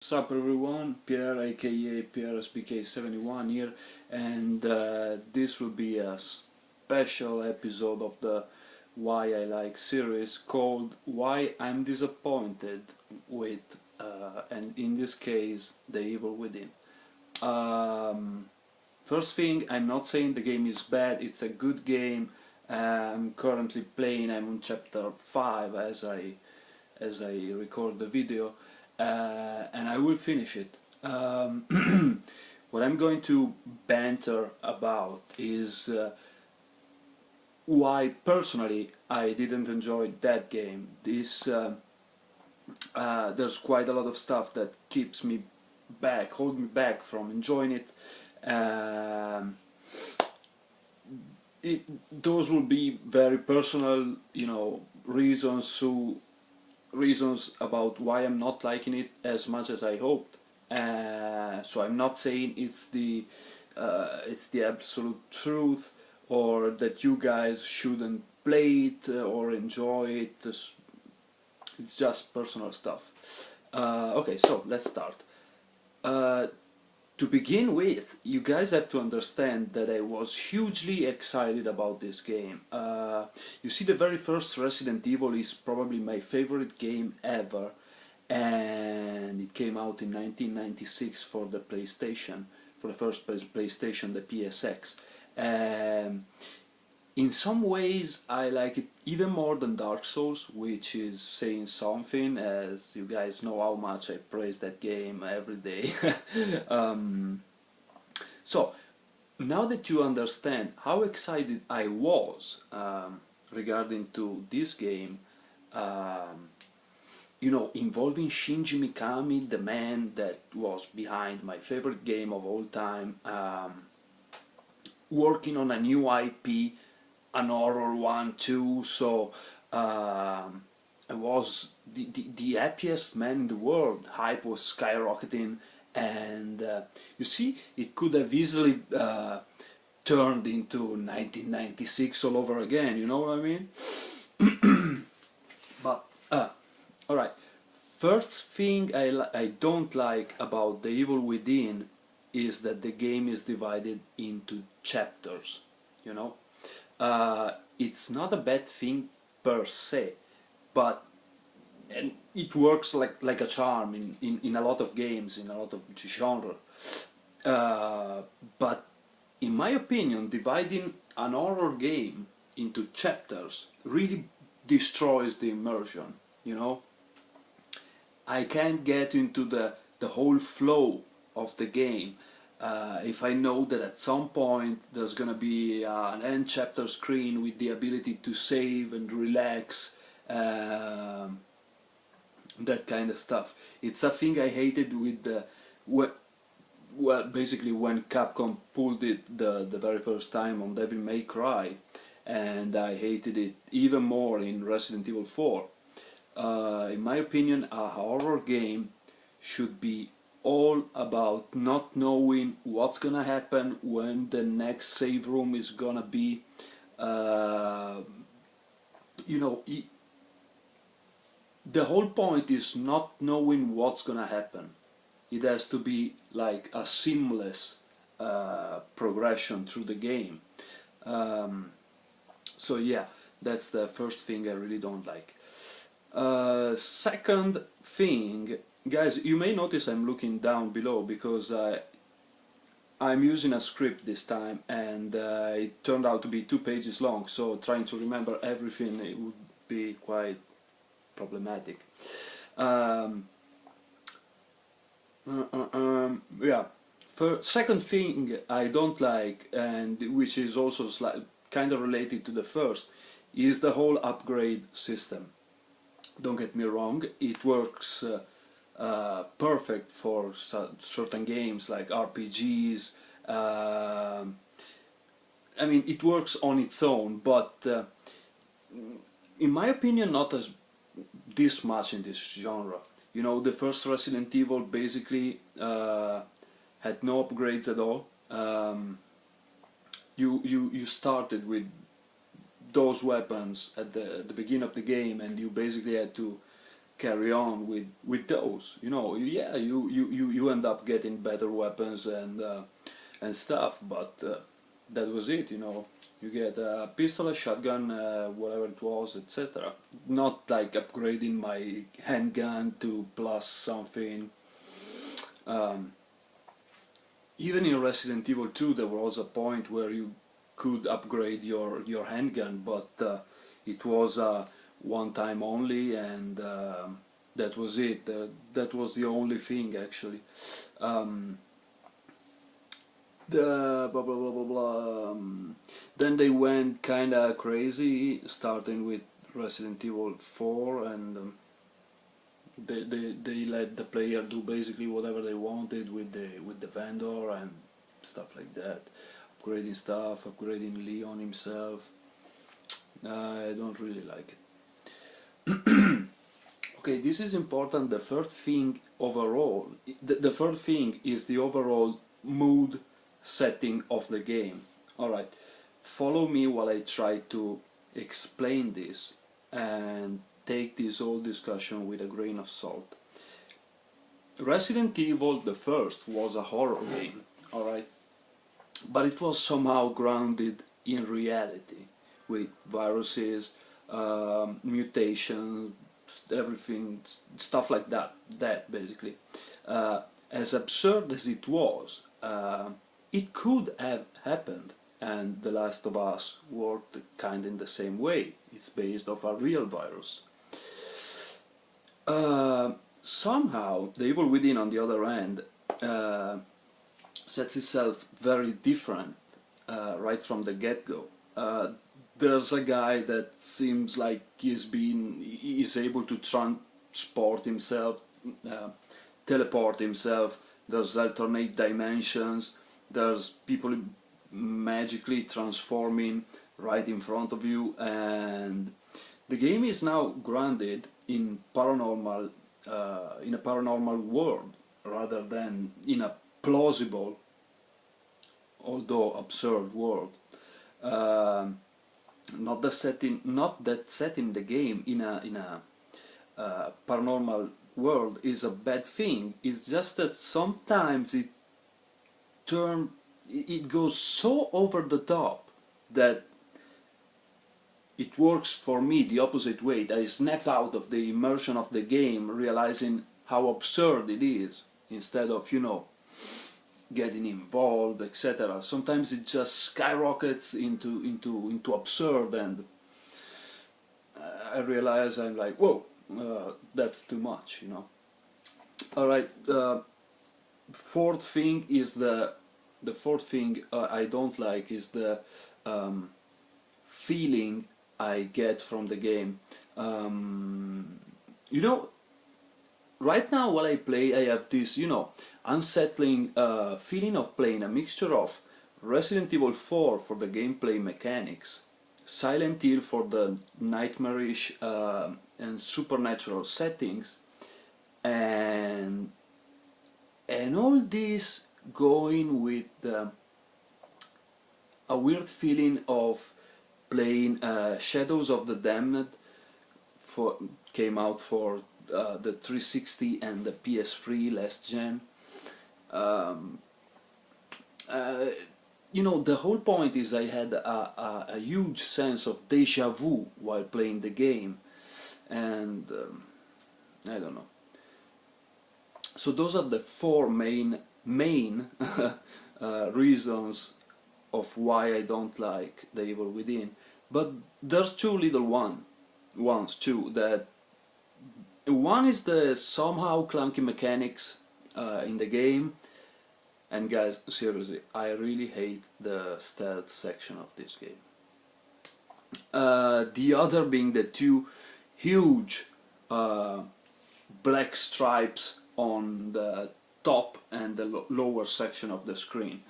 Sup everyone, Pierre aka Pierre SPK71 here, and this will be a special episode of the Why I Like series called Why I'm Disappointed with, and in this case, The Evil Within. First thing, I'm not saying the game is bad, it's a good game. I'm currently playing, I'm on chapter 5 as I record the video, and I will finish it. What I'm going to banter about is why personally I didn't enjoy that game. There's quite a lot of stuff that keeps me back, hold me back from enjoying it. Um, those will be very personal, reasons about why I'm not liking it as much as I hoped. So I'm not saying it's the absolute truth, or that you guys shouldn't play it or enjoy it. It's just personal stuff. Okay, so let's start. To begin with, you guys have to understand that I was hugely excited about this game. You see, the very first Resident Evil is probably my favorite game ever, and it came out in 1996 for the PlayStation, for the first PlayStation, the PSX. In some ways I like it even more than Dark Souls, which is saying something, as you guys know how much I praise that game every day. So, now that you understand how excited I was regarding to this game, involving Shinji Mikami, the man that was behind my favorite game of all time, working on a new IP, an horror one too, so I was the happiest man in the world. Hype was skyrocketing, and you see, it could have easily turned into 1996 all over again, you know what I mean? But alright, first thing I don't like about The Evil Within is that the game is divided into chapters, you know? It's not a bad thing per se, but and it works like a charm in a lot of games, in a lot of genre. But in my opinion, dividing an horror game into chapters really destroys the immersion, you know? I can't get into the whole flow of the game if I know that at some point there's gonna be an end chapter screen with the ability to save and relax, that kind of stuff. It's a thing I hated with basically when Capcom pulled it the very first time on Devil May Cry, and I hated it even more in Resident Evil 4. In my opinion, a horror game should be all about not knowing what's gonna happen, when the next save room is gonna be. The whole point is not knowing what's gonna happen. It has to be like a seamless progression through the game. So yeah, that's the first thing I really don't like. Second thing, guys, you may notice I'm looking down below because I'm using a script this time, and it turned out to be 2 pages long, so trying to remember everything, it would be quite problematic. Yeah. Second thing I don't like, and which is also kind of related to the first, is the whole upgrade system. Don't get me wrong, it works perfect for certain games like RPGs. I mean, it works on its own, but in my opinion, not as this much in this genre. You know, the first Resident Evil basically had no upgrades at all. You started with those weapons at the beginning of the game, and you basically had to carry on with those. You know, yeah, you end up getting better weapons and stuff, but that was it. You know, you get a pistol, a shotgun, whatever it was, etc. Not like upgrading my handgun to plus something. Even in Resident Evil 2 there was a point where you could upgrade your handgun, but it was one time only, and that was it. That was the only thing actually. The blah blah blah blah blah. Then they went kinda crazy, starting with Resident Evil 4, and they let the player do basically whatever they wanted with the vendor and stuff like that, upgrading stuff, upgrading Leon himself. I don't really like it. Okay, this is important. The third thing overall, the third thing is the overall mood setting of the game. Alright, follow me while I try to explain this and take this whole discussion with a grain of salt. Resident Evil the first was a horror game, alright, but it was somehow grounded in reality, with viruses, mutations, everything, stuff like that basically. As absurd as it was, it could have happened, and The Last of Us worked kind in the same way. It's based off a real virus. Somehow The Evil Within, on the other hand, sets itself very different right from the get-go. There's a guy that seems like he's able to transport himself, teleport himself. There's alternate dimensions. There's people magically transforming right in front of you, and the game is now grounded in paranormal, in a paranormal world rather than in a plausible, although absurd world. Not that setting the game in a paranormal world is a bad thing. It's just that sometimes it goes so over the top that it works for me the opposite way. I snap out of the immersion of the game, realizing how absurd it is, instead of, you know, getting involved, etc. Sometimes it just skyrockets into absurd, and I realize I'm like, whoa, that's too much, you know. Alright, fourth thing is the fourth thing I don't like is the feeling I get from the game. You know, right now while I play, I have this, you know, unsettling feeling of playing a mixture of Resident Evil 4 for the gameplay mechanics, Silent Hill for the nightmarish and supernatural settings, and all this going with a weird feeling of playing Shadows of the Damned. Came out for the 360 and the PS3 last gen. You know, the whole point is I had a huge sense of deja vu while playing the game, and I don't know. So those are the four main reasons of why I don't like The Evil Within. But there's two little ones too. That one is the somehow clunky mechanics in the game, and guys, seriously, I really hate the stealth section of this game. The other being the two huge black stripes on the top and the lower section of the screen.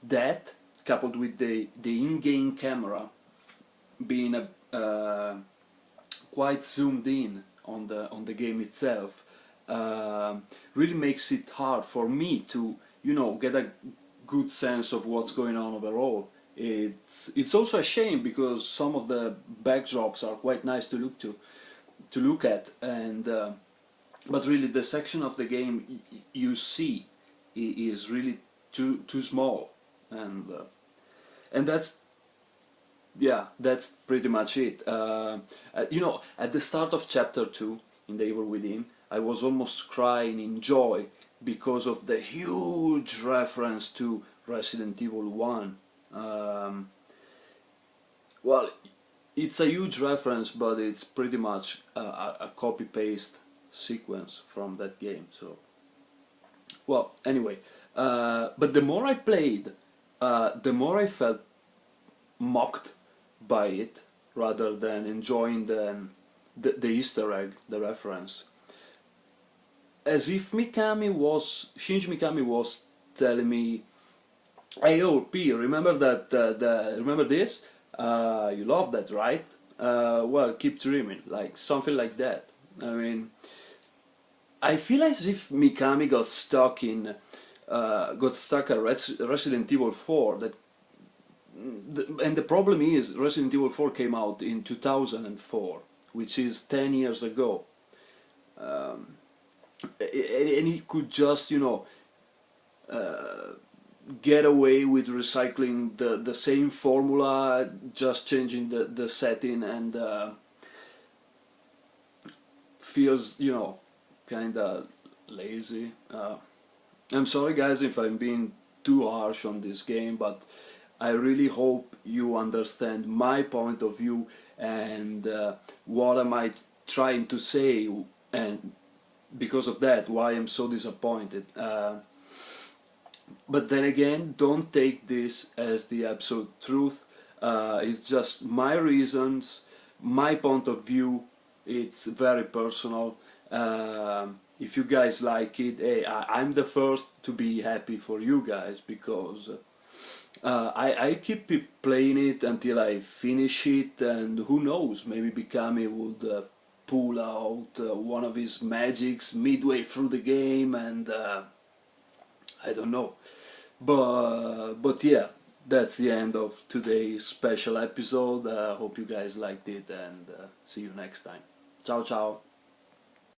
That, coupled with the in-game camera being quite zoomed in on the game itself, really makes it hard for me to, you know, get a good sense of what's going on overall. It's also a shame because some of the backdrops are quite nice to look to. to look at, and but really the section of the game you see is really too small, and that's, yeah, that's pretty much it. You know, at the start of chapter 2 in The Evil Within, I was almost crying in joy because of the huge reference to Resident Evil 1. Well, it's a huge reference, but it's pretty much a copy-paste sequence from that game. So, well, anyway, but the more I played, the more I felt mocked by it, rather than enjoying the Easter egg, the reference. As if Shinji Mikami was telling me, "Hey, oh, P, remember that? Remember this? You love that, right? Well, keep dreaming," like something like that. I mean, I feel as if Mikami got stuck at Resident Evil 4. And the problem is, Resident Evil 4 came out in 2004, which is 10 years ago. And he could just, you know, get away with recycling the same formula, just changing the setting, and feels, you know, kinda lazy. I'm sorry guys if I'm being too harsh on this game, but I really hope you understand my point of view and what am I trying to say, and because of that, why I'm so disappointed. But then again, don't take this as the absolute truth. It's just my reasons, my point of view. It's very personal. If you guys like it, hey, I'm the first to be happy for you guys, because I keep playing it until I finish it, and who knows, maybe Mikami would pull out one of his magics midway through the game, and I don't know. But yeah, that's the end of today's special episode. Hope you guys liked it, and see you next time. Ciao ciao.